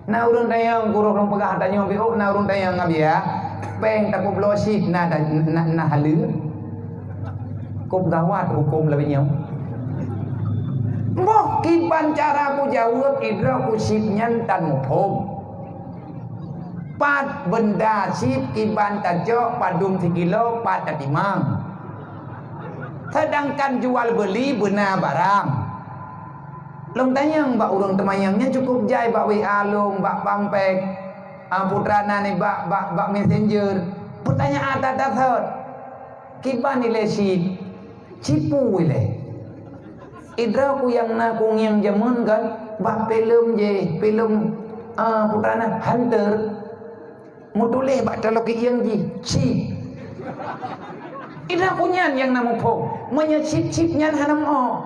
Na urang tayang guru rong pegah tanya bi na urang tayang ngabia. Peng tak blosi na halu. Kop gawat hukum lebih nyam. Moh kiban cara ku jawab idra ku sip nyantan muphom. Pat benda sip kiban tajok padung 3 kilo pat tatimang. Sedangkan jual beli benar barang. Long tanyang bak urang temayangnya cukup jai bak WA long bak pampek putrana ni bak messenger. Pertanyaan tak kiban nilai sip cipu ile. Idra ku yang na ku yang jaman kan bak film putrana hunter. Mutuleh bak talok yang ji chip. Ida kunyan yang namu po menya chip nyan hanam o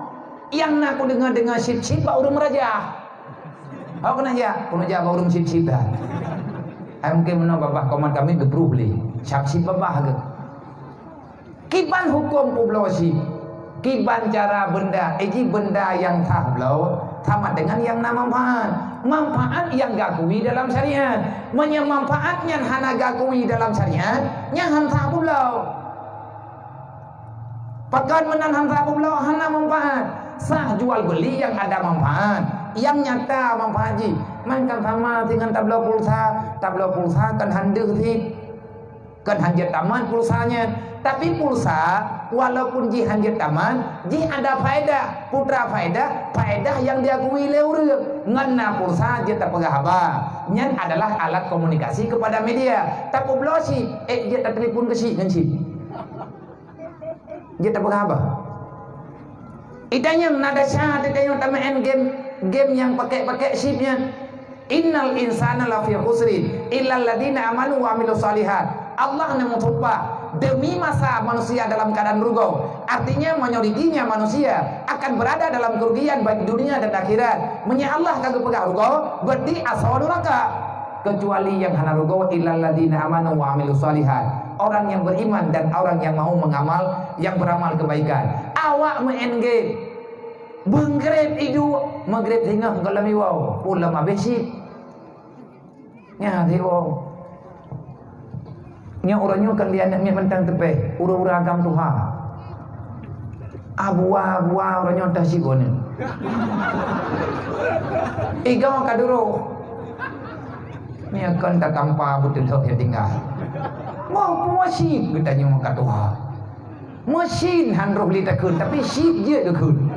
yang na ku dengar chip bak urung raja. Aku nanya bak urung chip dah. Ai mungkin meno babah koman kami gebruh li. Chip babah ke. Kiban hukum publikasi. Kiban cara benda, benda yang tablau sama dengan yang nama manfaat yang gakui dalam syariat. Manfaatnya hana gakui dalam syariat, nya hanta pulau. Pakan menan hanta pulau hana manfaat. Sah jual beli yang ada manfaat, yang nyata manfaat ji. Mankan sama dengan tablau pulsa kan handeuh sih. Kan hanjat taman pulsanya. Tapi pulsa walaupun ji hanjat taman, ji ada faedah, putra faedah yang diakui leureuk. Nganna pulsa ji tak pegah haba. Nyan adalah alat komunikasi kepada media. Tak publikasi, ji tak telepon ke si ngan si. Ji tak pegah haba. Itanya nada syah itanya tamain game yang pakai sipnya. Innal insana lafi khusri illa alladziina amanu wa amilus shalihat. Allah memutumpah demi masa manusia dalam keadaan rugo. Artinya mayoritinya manusia akan berada dalam kerugian baik dunia dan akhirat. Menya Allah kagak pegah rugo berarti asal neraka. Kecuali yang hana rugo illal ladzina amanu wa amilus shalihat. Orang yang beriman dan orang yang mau mengamal, yang beramal kebaikan. Awak me-engage bengrep idu magreb hingga kalami wow ulama besip. Nya dewo. Nya orangnya kan dia nak mentang tepe ura-ura agam Tuhan. Abua orangnya dah sigone. Igam kaduro. Ni akan tak kampa betul yang tinggal. Mau puasip kita nyu kat Tuhan. Mesin handroh li takun tapi sip je takun.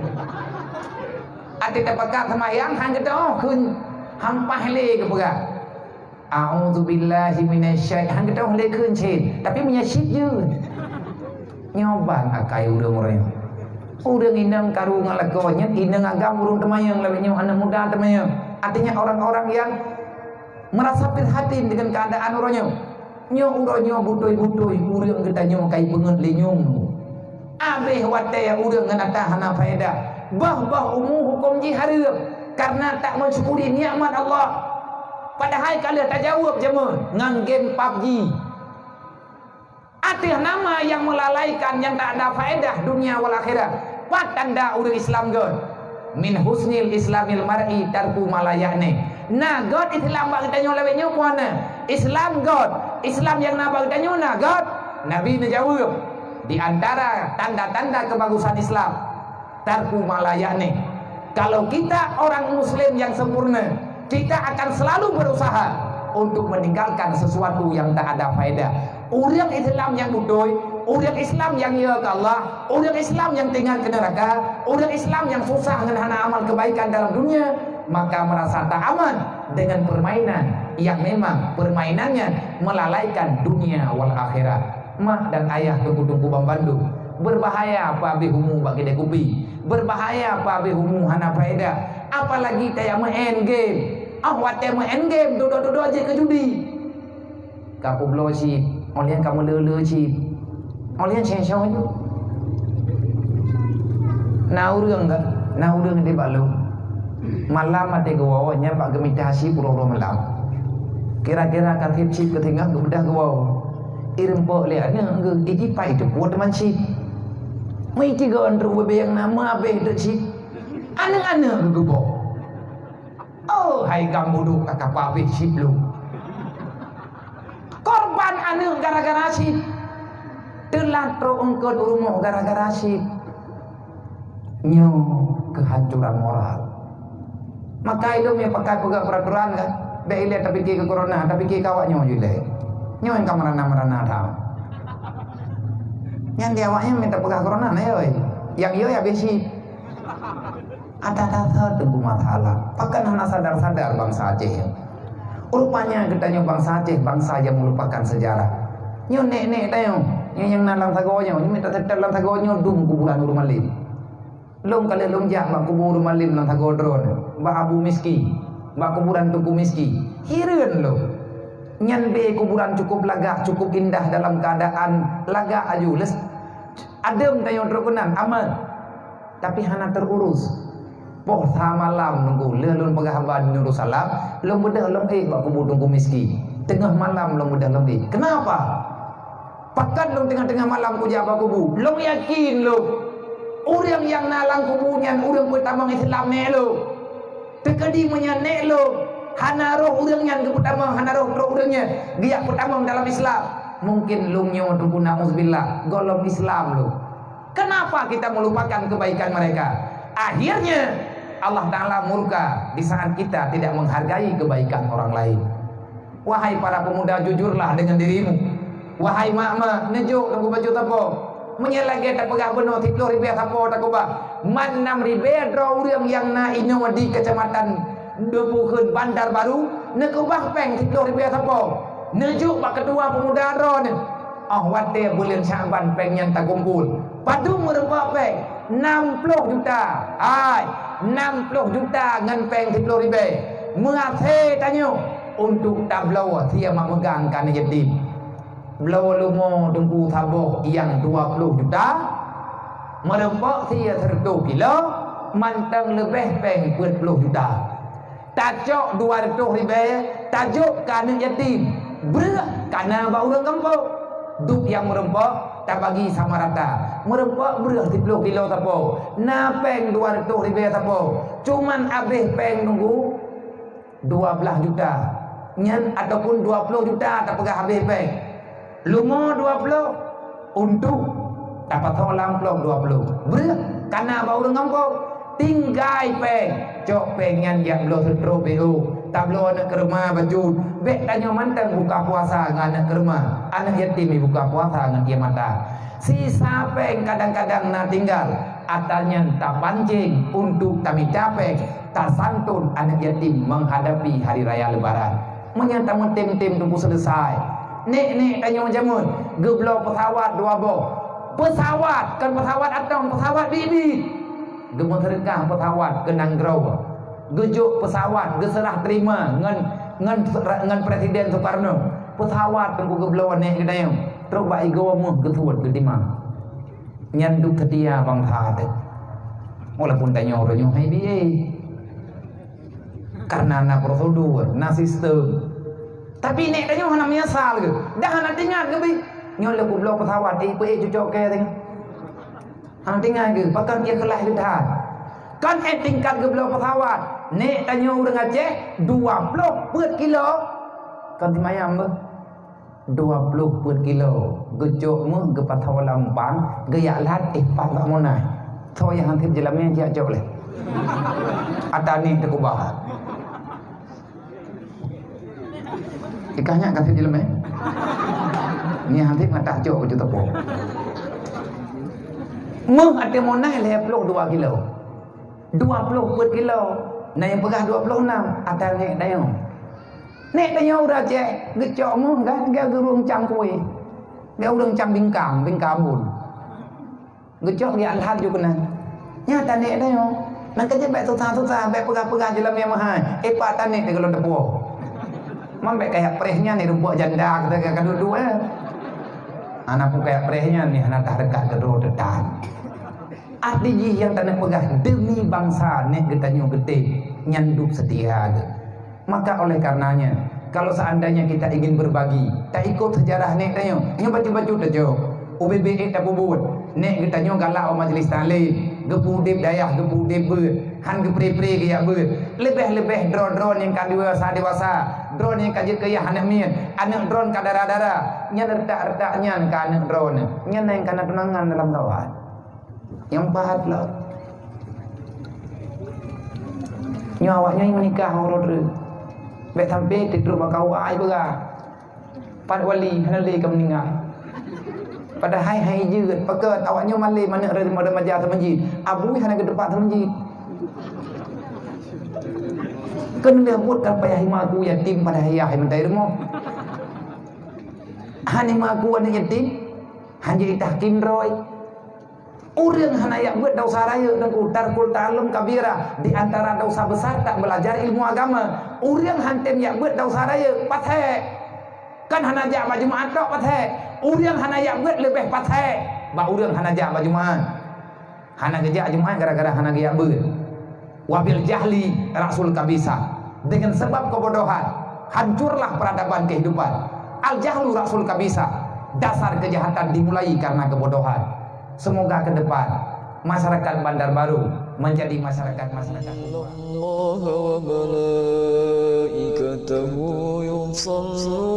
Ati tapakat semayang hang kita kun hampah le ke pegak. A'udzubillahi minasyaitan kita boleh kencing tapi punya sip je nyoban akai urang-urang urang inang karu ngalakonya inang agam urang temayang labenya anak muda temayang artinya orang-orang yang merasa prihatin dengan keadaan orangnya urangnya butoi urang kita nyo kai benget lenyum abeh wate urang ngana tahana faedah bah hukum ji hareup karena tak mensyukuri nikmat Allah. Padahal kalian tak jawab jamun ngang game PUBG. Atih nama yang melalaikan yang tak ada faedah dunia wal akhirat. Pat tanda urang Islam god. Min husnil islamil mar'i tarku malayane. Nah god Islam bak kita nyolewe nyo puana. Islam god. Islam yang nabak kita nyo nah god. Nabi menjawab di antara tanda-tanda kebagusan Islam tarku malayane. Kalau kita orang muslim yang sempurna, kita akan selalu berusaha untuk meninggalkan sesuatu yang tak ada faedah. Orang Islam yang budoy, orang Islam yang ya ke Allah, orang Islam yang tinggal ke neraka, orang Islam yang susah dengan hana amal kebaikan dalam dunia, maka merasa tak aman dengan permainan yang memang permainannya melalaikan dunia wal akhirat. Mak dan ayah tunggu-tunggu Bandung. Berbahaya apa abihumu bagi dekupi, berbahaya apa abihumu hana faedah. Apalagi saya main game. Awak main game duduk-duduk aja ke judi. Kapu blow si, olian kamu lele si, olian sensor itu. Naurang enggak, naurang di balu. Malam mati gawanya pak gemitasi pura-pura malam. Kira-kira kan hip ketinggal gebedah gawaw. Irempok lihatnya enggak, iki pai itu buat teman si. Mai tiga orang yang nama apa itu si? Aneh-aneh gebok. Oh, wahai gambudu kakak papi sip lu. Korban anu gara-gara sip. Telatro engkau rumah gara-gara sip. Nyo kehancuran moral. Maka itu me pakai pegak peraturan kan. Dah ilet tapi ke corona tapi ke kawaknya jule. Nyo yang kamarana-marana tahu. Yang dia awaknya minta pegak corona na oi. Yang yo ya besi. Ada tunggu masalah. Pakai hana sadar-sadar bangsa Aceh. Rupanya kita bangsa Aceh bangsa yang melupakan sejarah. Nyo nek tayo. Nyo yang nalang tagonya, nyo minta tetelan tagonya dum kuburan Urmalim. Long kali long jak mak kubur Urmalim nang tagodron. Mbak Abu Miski, mbak kuburan Tuku Miski. Hireun lo. Nyan be kuburan cukup lagak, cukup indah dalam keadaan lagak aju. Les adem tayo drokunan aman. Tapi hana terurus. Poh malam nunggu lelun pagahaban Nurul Salam, long bedah long bak kubur Tuku Miski. Tengah malam long bedah long Kenapa? Pakat long tengah-tengah malam puja abah kubu. Long yakin lo. Orang yang nalang kubunya, orang pertama Islam ne lo. Tekadi menyanek lo. Hana roh orangnya ke pertama, hana roh orangnya. Dia pertama dalam Islam. Mungkin lo nyo tunggu na'udzubillah golong Islam lo. Kenapa kita melupakan kebaikan mereka? Akhirnya Allah Ta'ala murka di saat kita tidak menghargai kebaikan orang lain. Wahai para pemuda, jujurlah dengan dirimu. Wahai mak-mak, nejuk tunggu baju tapo. Menyelagi tak pegah benar 30 ribu tapo tak kubah. Man 6 ribu draw orang yang na inyo di kecamatan Debukeun Bandar Baru. Nekubah peng 30 ribu tapo. Nejuk pak ketua pemuda ron. Wate bulan Syaban peng yang tak kumpul. Padung merempak peng 60 juta. Ai, 60 juta ngan peng 30 ribu. Mengathe tanyo untuk tablau dia mak megang kan yatim. Belau lumo tunggu taboh yang 20 juta. Merempak dia 100 kilo. Mantang lebih peng 40 juta. Tajuk 200 ribu. Tajuk kanan yatim. Berat karena bau orang kampung. Duk yang merempak tak bagi sama rata. Merempak berat 30 kilo tapo. Na peng 200 ribu tapo. Cuman habis peng nunggu 12 juta. Nyan ataupun 20 juta tak pegah habis peng. Lumo 20 untuk dapat tolong 20. Berat karena bau orang kampung. Tinggai peng. Cok pengen yang belum terus BO. Tak belum anak kerma baju. Bek tanya mantang buka puasa dengan anak kerma. Anak yatim buka puasa dengan dia mata. Sisa peng kadang-kadang nak tinggal. Atalnya tak pancing untuk kami capek. Tak santun anak yatim menghadapi hari raya lebaran. Menyatakan tim-tim tunggu selesai. Nek tanya jamun. Geblo pesawat 2 boh. Pesawat kan pesawat atom, pesawat bibi. Gemuk terkah pesawat kenang grau. Gejuk pesawat geserah terima ngan Presiden Soekarno. Pesawat tunggu geblo nek kedayang. Terus bai gomu getuat gedimang. Nyanduk ketia bangsa teh. Walaupun tanya orang hai biye. Karena na prosedur, na sistem. Tapi nek tanya hana menyesal ke. Dah hana tingan ke bi. Nyol le geblo pesawat ipe cucok ke teng. Hang tinggal ke, bahkan dia kelah lihat. Kan tingkat ke belau pesawat. Nek tanya orang Aceh 20 per kilo. Kan timayam ber 20 per kilo. Gejok mu ke patau lampang. Gaya lat pat bak monai. So yang hantip jelamnya dia jauh leh. Atani tekubah. Ikahnya kasih jelamnya. Ni hantip ngatah jauh je tepo. Meng ada monai le peluk 2 kilo. 20 per kilo. Nah yang pegah 26 atal nek dayo. Nek dayo ura cek gecok mu kan ga gerung cang kuih. Ga urang cang bingkang pun. Gecok dia alhad juga kena. Nyata nek dayo. Nang kerja baik susah-susah baik pegah-pegah jelam yang mahal. Pak tanek kalau depo. Man baik kayak prehnya ni rumput janda kita kan dua-dua. Anak pun kayak prehnya ni anak dah dekat kedua detan. Arti yang tanah pegah demi bangsa nek getanyo gede nyanduk setia. Maka oleh karenanya kalau seandainya kita ingin berbagi, tak ikut sejarah nek tanyo, nyo baju-baju tajo. UBBE tak bubut. Nek getanyo galak o majlis taklim, gepudip dayah gepudip ber. han ke pre-pre ke ya ber lebih-lebih drone yang kan dewasa drone yang kajet ke ya anak mien anak drone ka dara-dara nya retak-retak nyan ka anak drone nya yang kana tunangan dalam kawan yang pahat lah nyawanya yang menikah orang bet sampai tidur bakau ai bega pan wali hanali ke meninggal pada hai je pakat awaknya malai mana ada majah tu masjid abu hana ke depan tu masjid kena buat apa yang maku yatim pada ayah mentai rumah hani maku anak yatim hanya itahkin roy orang hana yang buat dosa raya dan utar kul ta'alum kabira di antara dosa besar tak belajar ilmu agama orang hantem yang buat dosa raya pathai kan hana jak baju Jumaat tok pathai orang hana yang buat lebih pathai ba orang hana jak baju Jumaat hana gejak Jumaat gara-gara hana giyak ber wabil jahli rasul kabisa dengan sebab kebodohan hancurlah peradaban kehidupan al jahlu rasul kabisa dasar kejahatan dimulai karena kebodohan. Semoga ke depan masyarakat Bandar Baru menjadi masyarakat Allah wa malaikatahu yusalluna